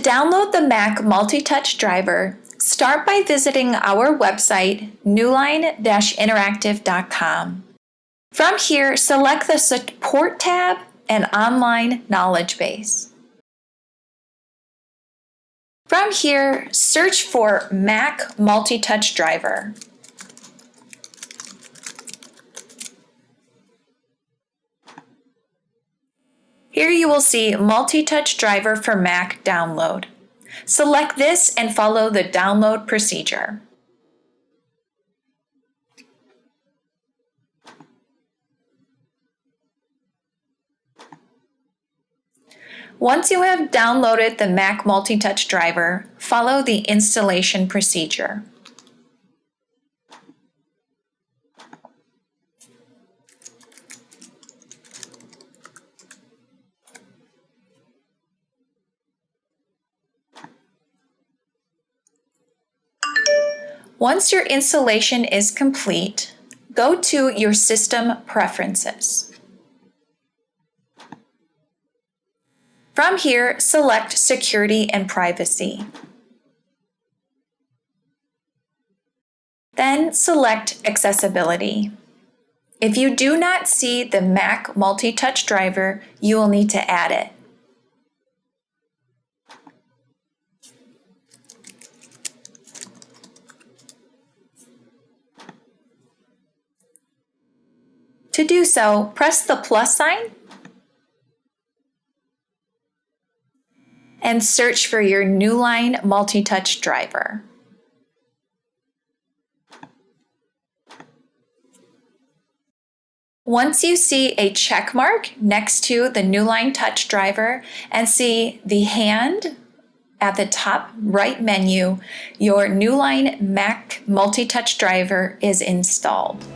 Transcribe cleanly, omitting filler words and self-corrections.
download the Mac multi-touch driver, start by visiting our website, newline-interactive.com. From here, select the Support tab and Online Knowledge Base. From here, search for Mac multi-touch driver. Here you will see multi-touch driver for Mac download. Select this and follow the download procedure. Once you have downloaded the Mac multi-touch driver, follow the installation procedure. Once your installation is complete, go to your System Preferences. From here, select Security and Privacy. Then select Accessibility. If you do not see the Mac multi-touch driver, you will need to add it. To do so, press the plus sign and search for your Newline multi-touch driver. Once you see a check mark next to the Newline Touch driver and see the hand at the top right menu, your Newline Mac multi-touch driver is installed.